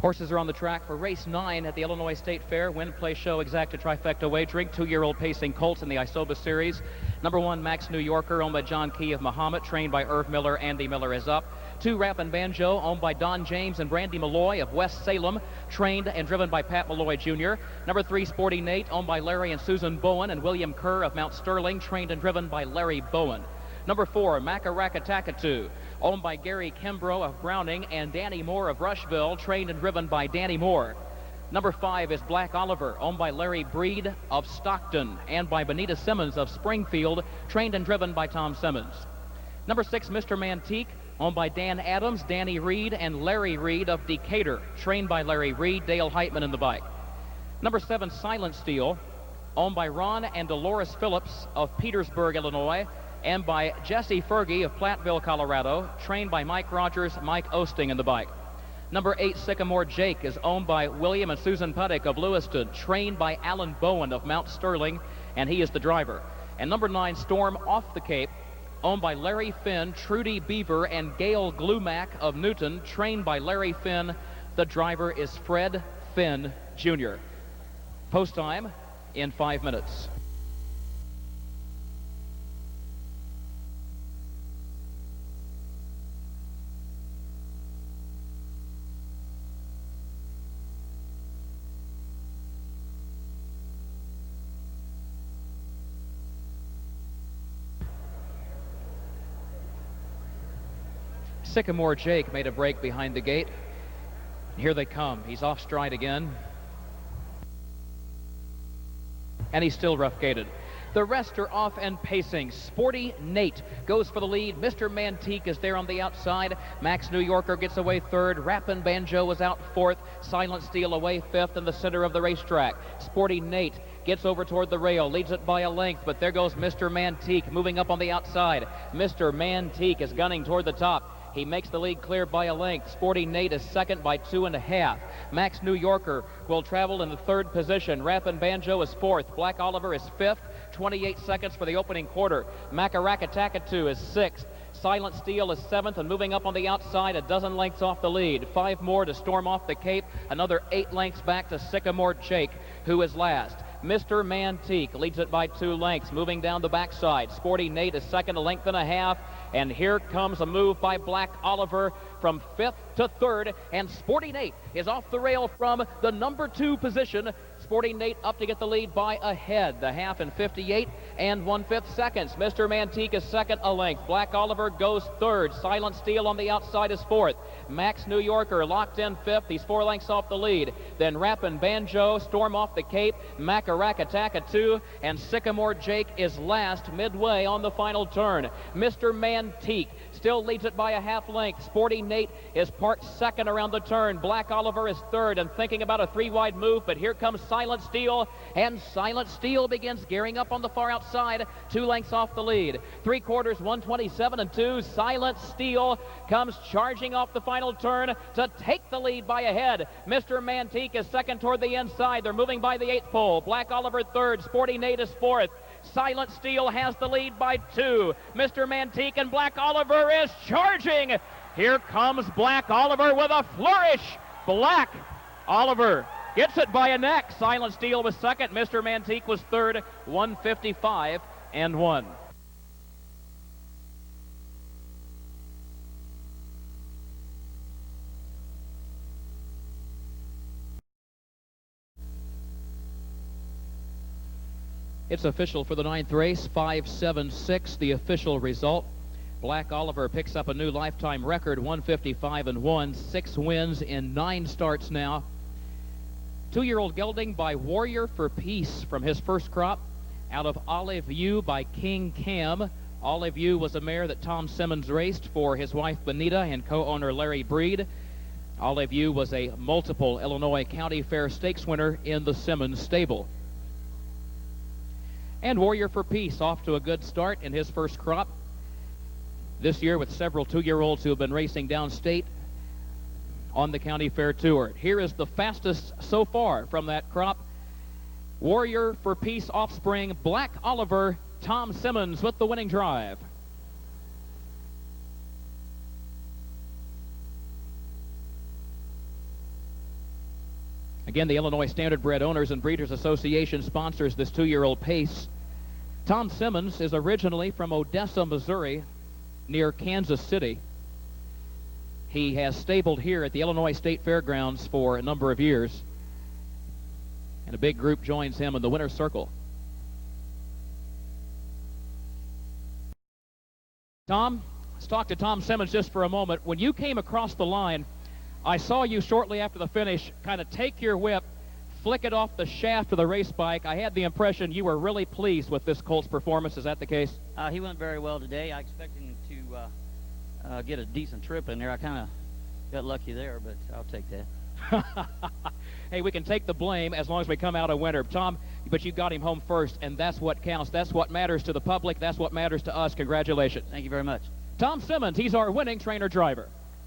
Horses are on the track for race 9 at the Illinois State Fair. Win, play, show, exacta, trifecta wagering. 2-year-old pacing colts in the ISOBA series. Number 1, Max New Yorker, owned by John Key of Muhammad, trained by Irv Miller. Andy Miller is up. 2, Rappin' Banjo, owned by Don James and Brandy Malloy of West Salem, trained and driven by Pat Malloy Jr. Number 3, Sporty Nate, owned by Larry and Susan Bowen and William Kerr of Mount Sterling, trained and driven by Larry Bowen. Number 4, Macarakatacatu, owned by Gary Kimbrough of Browning and Danny Moore of Rushville, trained and driven by Danny Moore. Number 5 is Black Oliver, owned by Larry Breed of Stockton and by Benita Simmons of Springfield, trained and driven by Tom Simmons. Number 6, Mr. Mantique, owned by Dan Adams, Danny Reed, and Larry Reed of Decatur, trained by Larry Reed, Dale Heitman in the bike. Number 7, Silent Steel, owned by Ron and Dolores Phillips of Petersburg, Illinois, and by Jesse Fergie of Platteville, Colorado, trained by Mike Rogers, Mike Osting in the bike. Number 8, Sycamore Jake, is owned by William and Susan Puttick of Lewiston, trained by Alan Bowen of Mount Sterling, and he is the driver. And number 9, Storm Off the Cape, owned by Larry Finn, Trudy Beaver, and Gail Glumack of Newton, trained by Larry Finn. The driver is Fred Finn, Jr. Post time in 5 minutes. Sycamore Jake made a break behind the gate. Here they come. He's off stride again. And he's still rough-gated. The rest are off and pacing. Sporty Nate goes for the lead. Mr. Mantique is there on the outside. Max New Yorker gets away 3rd. Rappin' Banjo is out 4th. Silent Steel away 5th in the center of the racetrack. Sporty Nate gets over toward the rail, leads it by a length, but there goes Mr. Mantique moving up on the outside. Mr. Mantique is gunning toward the top. He makes the lead clear by a length. Sporty Nate is second by 2.5. Max New Yorker will travel in the 3rd position. Rappin' Banjo is 4th. Black Oliver is 5th. 28 seconds for the opening quarter. Macarakatacatu is 6th. Silent Steel is 7th and moving up on the outside, a dozen lengths off the lead. 5 more to Storm Off the Cape. Another 8 lengths back to Sycamore Jake, who is last. Mr. Mantique leads it by 2 lengths, moving down the backside. Sporty Nate is second, a length and a half. And here comes a move by Black Oliver from 5th to 3rd. And Sporty Nate is off the rail from the number 2 position. Sporty Nate up to get the lead by a head. The half in 58 and 1/5 seconds. Mr. Mantique is second, a length. Black Oliver goes 3rd. Silent Steel on the outside is 4th. Max New Yorker locked in 5th. He's 4 lengths off the lead. Then Rappin' Banjo, Storm Off the Cape, Macarakatacatu, and Sycamore Jake is last midway on the final turn. Mr. Mantique still leads it by a half length. Sporty Nate is parked second around the turn. Black Oliver is 3rd and thinking about a 3-wide move, but here comes Silent Steel, and Silent Steel begins gearing up on the far outside, 2 lengths off the lead. 3/4, 127 and 2. Silent Steel comes charging off the final turn to take the lead by a head. Mr. Mantique is second toward the inside. They're moving by the 8th pole. Black Oliver 3rd. Sporty Nate is 4th. Silent Steel has the lead by 2. Mr. Mantique and Black Oliver is charging. Here comes Black Oliver with a flourish. Black Oliver gets it by a neck. Silent Steel was second. Mr. Mantique was 3rd, 155 and 1. It's official for the 9th race, 5-7-6, the official result. Black Oliver picks up a new lifetime record, 155 and 1, 6 wins in 9 starts now. 2-year-old gelding by Warrior for Peace from his first crop. Out of Olive View by King Cam. Olive View was a mare that Tom Simmons raced for his wife Benita and co-owner Larry Breed. Olive View was a multiple Illinois County Fair Stakes winner in the Simmons stable. And Warrior for Peace off to a good start in his first crop this year with several 2-year-olds who have been racing downstate on the County Fair Tour. Here is the fastest so far from that crop. Warrior for Peace offspring, Black Oliver, Tom Simmons with the winning drive. Again, the Illinois Standardbred Owners and Breeders Association sponsors this 2-year-old Pace. Tom Simmons is originally from Odessa, Missouri, near Kansas City. He has stabled here at the Illinois State Fairgrounds for a number of years, and a big group joins him in the winner's circle. Tom, let's talk to Tom Simmons just for a moment. When you came across the line, I saw you shortly after the finish kind of take your whip, flick it off the shaft of the race bike. I had the impression you were really pleased with this colt's performance. Is that the case? He went very well today. I expected him to get a decent trip in there. I kind of got lucky there, but I'll take that. Hey, we can take the blame as long as we come out a winner. Tom, but you got him home first, and that's what counts. That's what matters to the public. That's what matters to us. Congratulations. Thank you very much. Tom Simmons, he's our winning trainer driver.